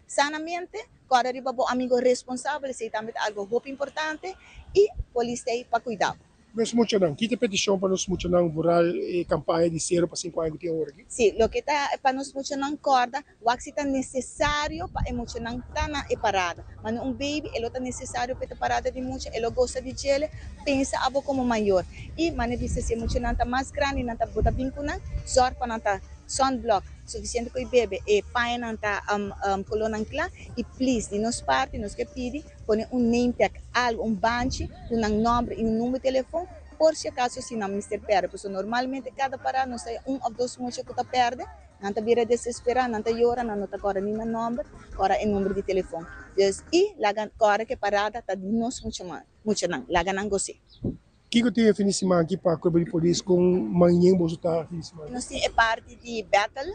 sanamente, corda riba bo amigo responsável, isso é também algo muito importante, e polícia para cuidar. Nós mencionamos, que petição para nós mencionar rural campanha de 0 para 5 anos que tem agora aqui? Sim, o que está para nós mencionar corda, o que está necessário para mencionar tana e parada. Mas um baby, ele está necessário para parada de muito, ele gosta de gel, pensa abo como maior. E mas disse se mencionar tá mais grande, não tá bota vincuna, só para não tá sunblock suficiente com o bebê e pai não tá colônia clara e please de nos parte nos que pede põe name tag algo banche nome e número de telefone por se acaso se não mister perde porque normalmente cada parada não sai 1 ou 2 muito que tá perde não tá vira desesperado não tá llora não tá agora nem nome agora é número de telefone e lagan agora que parada tá de nos muito não lagan não goste que tem finissement aqui para a Corpo de Polícia com manhã você está finissement? Nós temos parte de Battle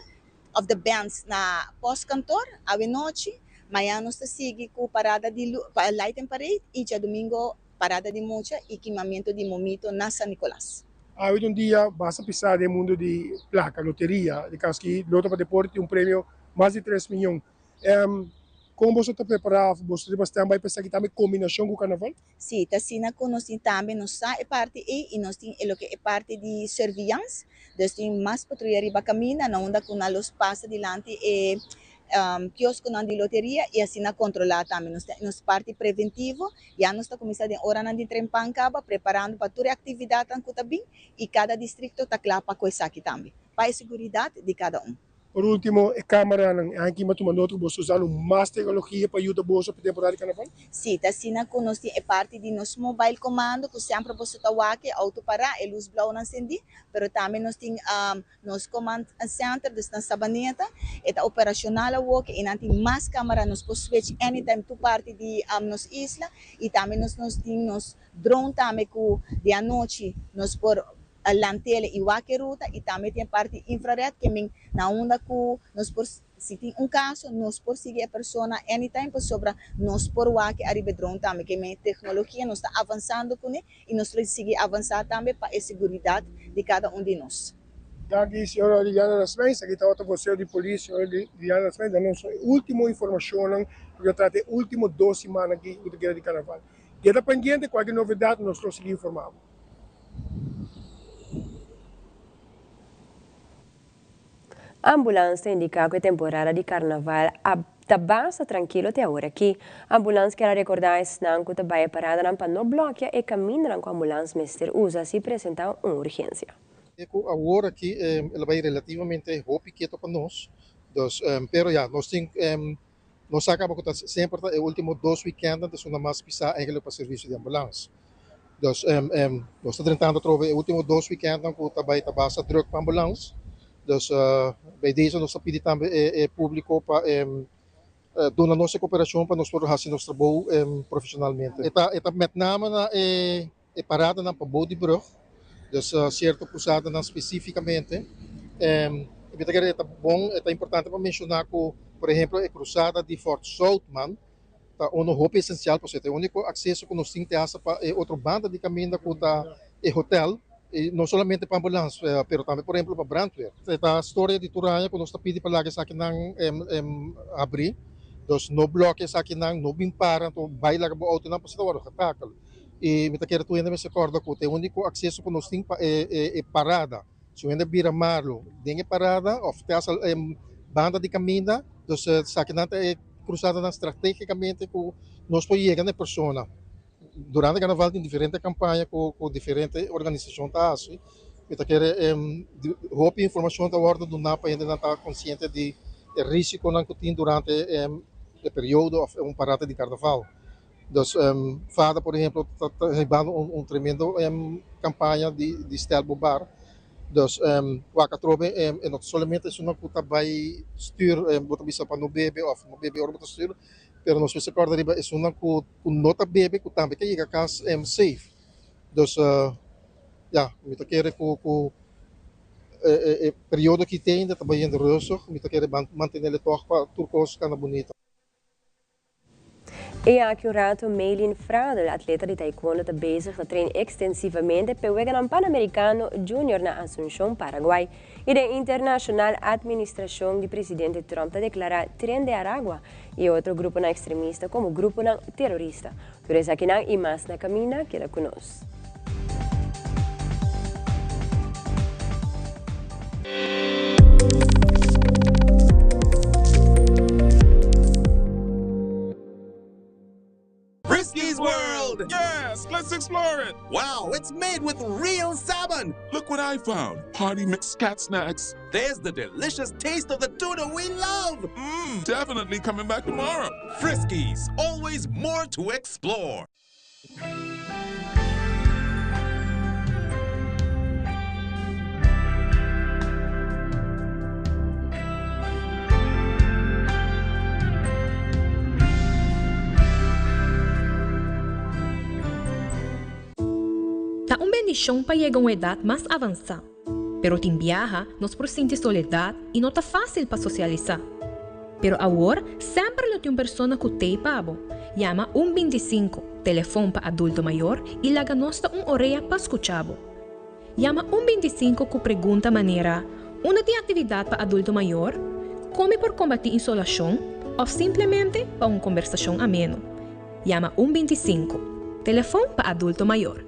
of the Bands na pós-cantor, à noite. Amanhã nós seguimos com parada de Light and Parade e dia domingo parada de mucha e queimamento de momito na San Nicolás. Hoje dia basta pensar no mundo de placa, loteria, de caso que Loto para Deporte um prêmio mais de 3 milhões. Como você está preparado? Você vai pensar que também combinação com o carnaval? Sim, tá com nós também nós é parte e nós tem o que é parte de surveillance. Nós tem mais patrulha para caminhar, na onda com nós passa dilante e quiosco de loteria e assim na controlar também. Nós parte preventivo, já nós está começando a hora de Trempancaba, preparando para toda a atividade que está bem e cada distrito está claro para coisa aqui também, para a segurança de cada um. Por último, a câmera aqui mas uma nota que você usa mais tecnologia para ajudar você para a temporada de carnaval? Sim, tá assim com nós é parte de nosso mobile comando que sempre você está aqui auto parar e luz blau não acende, mas também nós tem nosso command center na Sabaneta, é operacional work e não tem mais câmera nós podemos switch anytime to parte de nossa isla e também nós tem nos drone também que de a noite nós por a lantela e o ruta e também tem parte infrared que na onda que nós por se tem caso nós por seguir a pessoa anytime por sobre nós por o que arriba drone também que a tecnologia nós está avançando com e nós vamos seguir avançar também para a segurança de cada de nós. Aqui, senhora Liliana Nasmens, aqui está o Conselho de Polícia, senhora Liliana Nasmens, dando nossa última informação, porque eu tratei último 2 semanas aqui do Guerra de Carnaval. Queda pendiente, qualquer novidade, nós vamos seguir informando. A ambulância indica que a temporada de carnaval está bastante tranquilo até agora aqui. A ambulância quer recordar que está bem parada para não bloquear e caminhar com a ambulância mister usa se apresentar uma urgência. Agora aqui ela vai relativamente pequeno para nós, pero já nós temos nós acabamos com sempre o último 2 weekends nós não mais pisar eigenlijk para serviço de ambulância. Nós estamos tentando trocar o último 2 weekends que está bem bastante druk para ambulância. Dus bij deze nós pedimos também público para dar a nossa cooperação para nós podermos fazer nosso trabalho profissionalmente. Está met name na parada na Pabo de Brug, dus certo cruzada na especificamente. É bom, é importante para mencionar que, por exemplo, a cruzada de Fort Southman está um roupa essencial para você. É o único acesso que nós temos para outra banda de caminho que está hotel. E não somente para ambulância, mas também, por exemplo, para brandweer. A história de Turaya, quando nós pedimos para que aqui não abrir, então no bloco aqui não para, então vai lá para o auto não para se dar o ataque. E me quero tu ainda me recorda que o único acesso que nós temos é parada. Se ainda vira marlo, tem parada, ou tem essa banda de caminho, então aqui não é cruzada estrategicamente que nós podemos chegar na pessoa. Durante o carnaval tem diferentes campanhas com diferentes organizações assim. Eu quero roupa informação da ordem do NAPA ainda não está consciente de risco que tem durante o período ou parada de carnaval. Então, Fada, por exemplo, está recebendo tremendo campanha de Stelbo Bar. Então, o Acatrobe não somente isso não está bem styr, bota bisa para no bebê ou no bebê ou bota styr. Pero nós se acorda riba é uma com nota bebê que também que chega casa safe. Então, me quero com período que tem ainda também ainda roso, me quero manter ele toch para turcos cana bonita. E aqui um rato, Meilin Fraudel, atleta de taekwondo, está bezig a treinar extensivamente para o Pan-Americano Junior na Asunción, Paraguai. E a Internacional Administração de Presidente Trump está declarando Tren de Aragua e outro grupo na extremista como grupo na terrorista. Por isso aqui e mais na caminha, queda conosco. Frisky's World! Yes, let's explore it! Wow, it's made with real salmon! Look what I found. Party mixed cat snacks. There's the delicious taste of the tuna we love! Definitely coming back tomorrow. Frisky's, always more to explore. condição para chegar a uma idade mais avançada. Pero em viaja, nós precisamos soledade e não está fácil para socializar. Pero agora, sempre tem uma pessoa que tem pabo. Llama 125, telefone para adulto maior e laga nos uma orelha para escutar. Llama 125 com pergunta maneira, uma de atividade para adulto maior, como por combater insolação ou simplesmente para uma conversação ameno. Llama 125, telefone para adulto maior.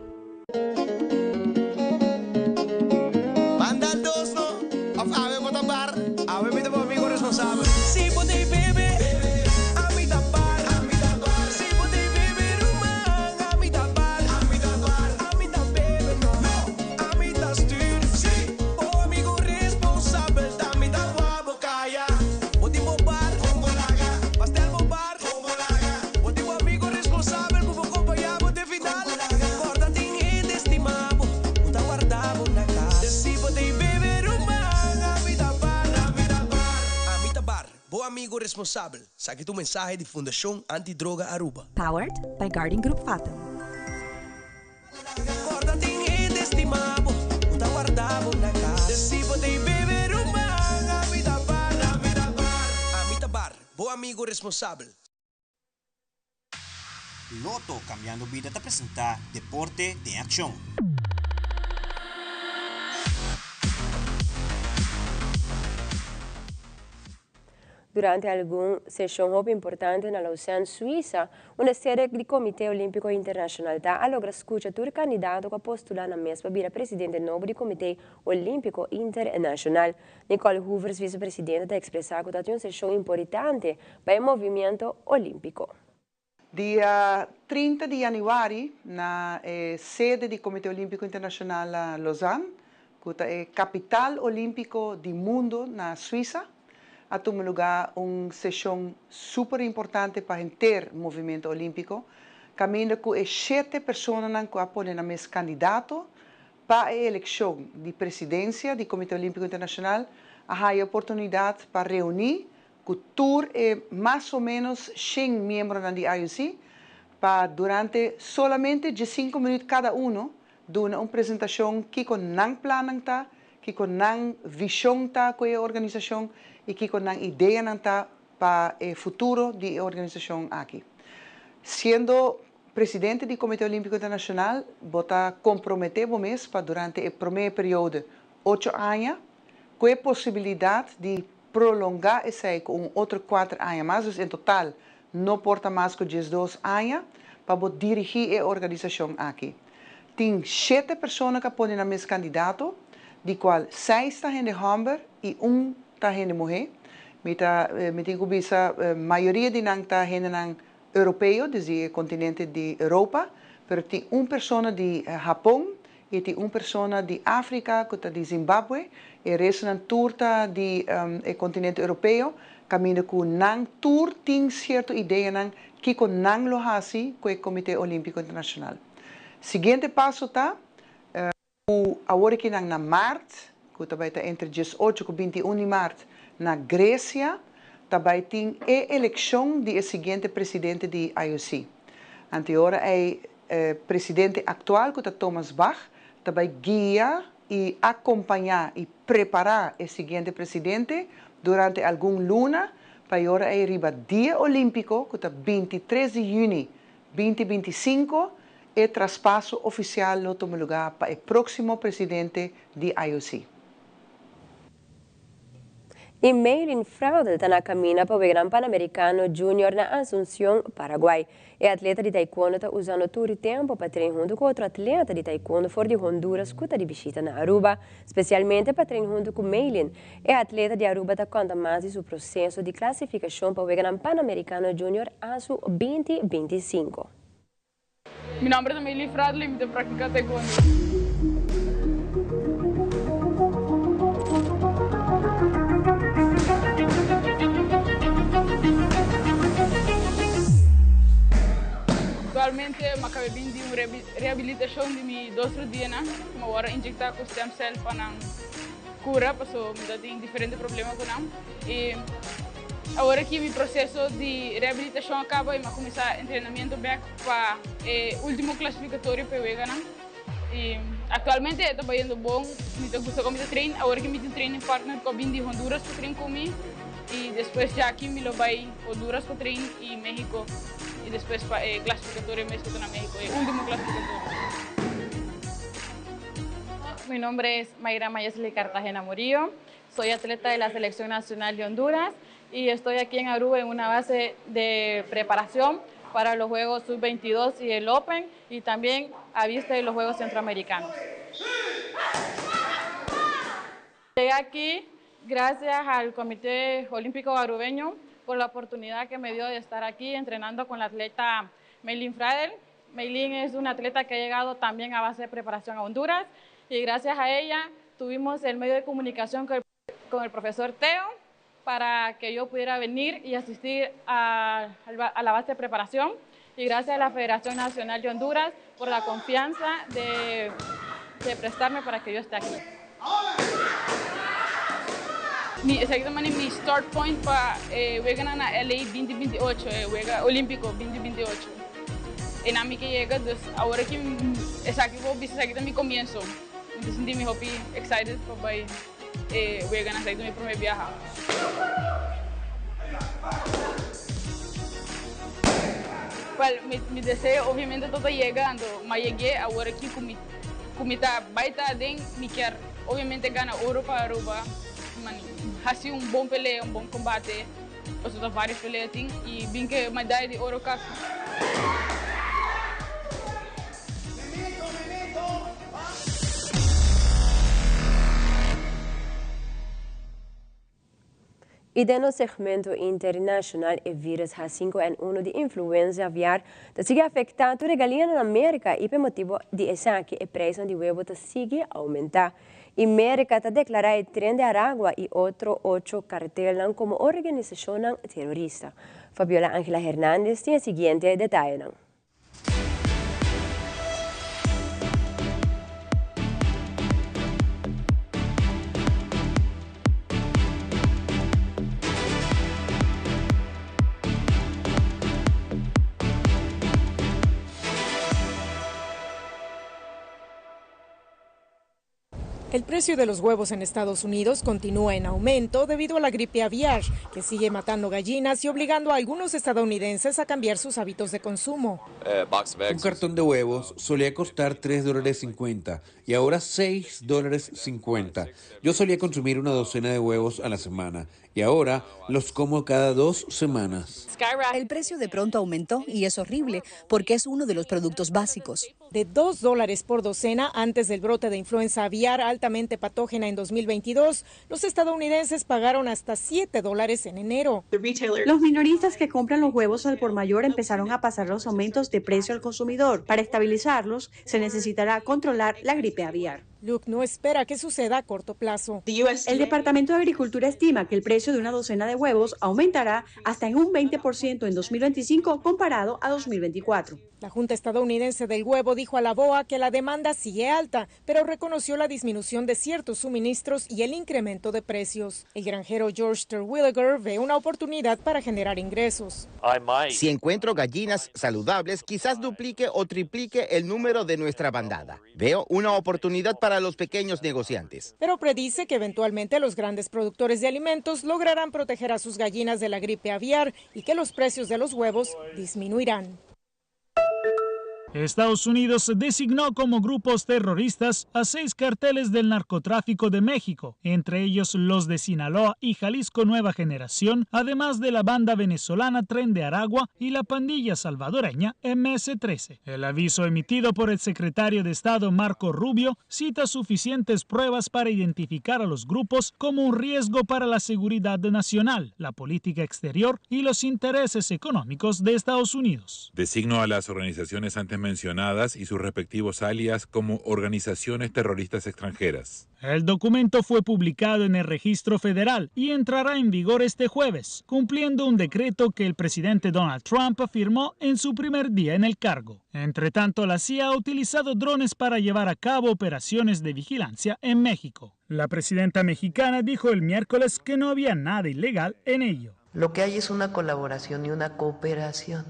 Banda dos, no? Of ave mo tabar, ave mi tabo amigo responsable. Si pode bebe, a mi tabar, a mi tabar. Si pode bebe rumang, a mi tabar, a mi tabar. A mi ta bebe no, a mi ta stuur. Si, o amigo responsable, da mi ta wabo kaya. Pode mo bar, kombolaga, pastel mo bar, kombolaga. Pode mo amigo responsable, como acompanhamos de final. Corda tem estimado, o ta guardavo na casa. Si pode bebe rumang, a mi tabar, a mi tabar. A mi tabar, bo amigo responsável. Saque tu mensagem de Fundação Antidroga Aruba. Powered by Guardian Group Fato. Corda tem estimado, o ta guardavo na casa. Si pode bebe rumang, a mi tabar, a mi tabar. A mi tabar, bo amigo responsável. Loto Cambiando Vida te presenta Deporte de Acción. Durante alguma sessão importante na Lausanne, Suíça, uma série de Comitê Olímpico Internacional está logra escutar todo candidato que postular na mesma para presidente novo do Comitê Olímpico Internacional. Nicole Hoover, vice-presidente, está expressar que está uma sessão importante para o movimento olímpico. Dia 30 de januari, na sede do Comitê Olímpico Internacional em Lausanne, que é capital olímpico do mundo na Suíça, a tomar lugar uma sessão super importante para o movimento olímpico, caminhando com 7 pessoas que apoiam na mesma candidato para a eleição de presidência do Comitê Olímpico Internacional, há a oportunidade para reunir cultura e mais ou menos 100 membros da IOC para durante solamente 5 minutos cada um dar uma apresentação que com não plano que com não visão com a organização e que com não ideia para o futuro da organização aqui. Sendo presidente do Comitê Olímpico Internacional, bota comprometer mesmo para durante o primeiro período 8 anos com a possibilidade de prolongar esse com outros 4 anos mais, em total não porta mais que 12 anos para dirigir a organização aqui. Tem 7 pessoas que podem na mesma candidato, de qual 6 estão em homem e 1 está em mulher. Me tem que a maioria de nós está em europeu, desde o continente de Europa, mas tem uma pessoa de Japão e tem uma pessoa de África, que está de Zimbábue, e o resto da turta do continente europeu, caminha com não tur tem certa ideia que com não lo hasi com o Comitê Olímpico Internacional. Seguinte passo está agora que na março, que também está entre 18 e 21 de março, na Grécia, também tem a eleição do seguinte presidente da IOC. Anterior é presidente atual, que é Thomas Bach, também guia e acompanhar e preparar o seguinte presidente durante algum luna, para agora é o dia olímpico, que é 23 de junho de 2025, e traspasso oficial no toma lugar para o próximo presidente da IOC. E Maylin Fraudel está na caminha para o Gran Pan-Americano Júnior na Asunción, Paraguai. E atleta de taekwondo está usando todo o tempo para treinar junto com outro atleta de taekwondo fora de Honduras que está de visita na Aruba, especialmente para treinar junto com Maylin. E atleta de Aruba está conta mais de seu processo de classificação para o Gran Pan-Americano Júnior ASU 2025. Mi nombre es Maylin Fraudel y me practico taekwondo. Atualmente me acabei de uma reabilitação de mim 2 dias, né? Mas agora injectar com stem cell para cura, porque me tem diferentes problemas com não. E agora que o processo de reabilitação acaba e me começar treinamento back para o último classificatório para o Vegana. E Actualmente estou yendo bom, me gusta como train, agora que me tenho training partner com vim de Honduras que treino comigo e depois já aqui me lo vai Honduras que treino e México e depois clasificatorio México na México, último clasificatorio. Mi nombre es Mayra Mayesli Cartagena Murillo, soy atleta de la Selección Nacional de Honduras y estoy aquí en Aruba en una base de preparación para los Juegos Sub-22 y el Open y también a vista de los Juegos Centroamericanos. Llegué aquí gracias al Comité Olímpico Arubeño por la oportunidad que me dio de estar aquí entrenando con la atleta Meilín Fradel. Meilín es una atleta que ha llegado también a base de preparación a Honduras y gracias a ella tuvimos el medio de comunicación con el profesor Teo para que yo pudiera venir y asistir a la base de preparación y gracias a la Federación Nacional de Honduras por la confianza de prestarme para que yo esté aquí. Exactamente mi start point para jugar en la LA 2028, jugar olímpico 2028. En a mí que llega, ahora que es aquí, es mi comienzo. Me sentí muy excited para voy a ganar mi primer viaje. Well, mi deseo obviamente todo llegando, mas llegué ahora que comita baita den me quer obviamente gana oro para Aruba, hace bom pelea, bom combate, eu sou várias peleas e vim que medalha de ouro cá. E no segmento internacional, o vírus H5N1 de influenza aviar sigue afetando a regalia na América e por motivo de essa que o preço de huevo sigue a aumentar. E a América está declarando o Tren de Aragua e outro 8 carteles como organização terrorista. Fabiola Ángela Hernández tem o seguinte detalhe. El precio de los huevos en Estados Unidos continúa en aumento debido a la gripe aviar, que sigue matando gallinas y obligando a algunos estadounidenses a cambiar sus hábitos de consumo. Un cartón de huevos solía costar $3.50 y ahora $6.50. Yo solía consumir una docena de huevos a la semana y ahora los como cada 2 semanas. El precio de pronto aumentó y es horrible porque es uno de los productos básicos. De $2 por docena antes del brote de influenza aviar altamente patógena en 2022, los estadounidenses pagaron hasta $7 en enero. Los minoristas que compran los huevos al por mayor empezaron a pasar los aumentos de precio al consumidor. Para estabilizarlos, se necesitará controlar la gripe aviar. Luke no espera que suceda a corto plazo. El Departamento de Agricultura estima que el precio de una docena de huevos aumentará hasta en un 20% en 2025 comparado a 2024. La Junta Estadounidense del Huevo dijo a la BOA que la demanda sigue alta, pero reconoció la disminución de ciertos suministros y el incremento de precios. El granjero George Terwilliger ve una oportunidad para generar ingresos. Si encuentro gallinas saludables, quizás duplique o triplique el número de nuestra bandada. Veo una oportunidad para los pequeños negociantes. Pero predice que eventualmente los grandes productores de alimentos lograrán proteger a sus gallinas de la gripe aviar y que los precios de los huevos disminuirán. Estados Unidos designó como grupos terroristas a 6 carteles del narcotráfico de México, entre ellos los de Sinaloa y Jalisco Nueva Generación, además de la banda venezolana Tren de Aragua y la pandilla salvadoreña MS-13. El aviso emitido por el secretario de Estado Marco Rubio cita suficientes pruebas para identificar a los grupos como un riesgo para la seguridad nacional, la política exterior y los intereses económicos de Estados Unidos. Designó a las organizaciones antes mencionadas y sus respectivos alias como organizaciones terroristas extranjeras. El documento fue publicado en el registro federal y entrará en vigor este jueves, cumpliendo un decreto que el presidente Donald Trump firmó en su primer día en el cargo. Entre tanto, la CIA ha utilizado drones para llevar a cabo operaciones de vigilancia en México. La presidenta mexicana dijo el miércoles que no había nada ilegal en ello. Lo que hay es una colaboración y una cooperación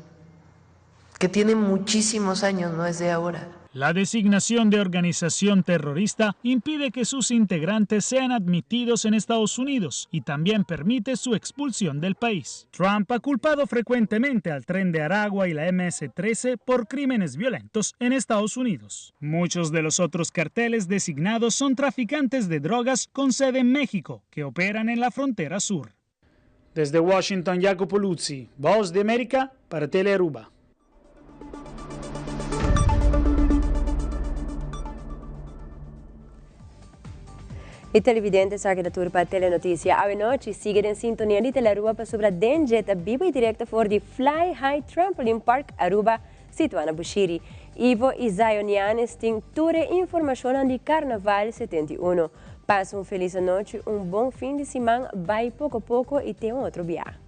que tiene muchísimos años, no es de ahora. La designación de organización terrorista impide que sus integrantes sean admitidos en Estados Unidos y también permite su expulsión del país. Trump ha culpado frecuentemente al Tren de Aragua y la MS-13 por crímenes violentos en Estados Unidos. Muchos de los otros carteles designados son traficantes de drogas con sede en México, que operan en la frontera sur. Desde Washington, Jacopo Luzzi, Voz de América para Telearuba. E televidentes aqui da turma Telenotícia, à noite, siga em sintonia de Telearuba para sobre a Denjeta vivo e direto for de Fly High Trampoline Park Aruba, situada na Bushiri. Ivo e Zayonianes têm toda a informação de Carnaval 71. Passa uma feliz noite, um bom fim de semana, vai pouco a pouco e tem outro viagem.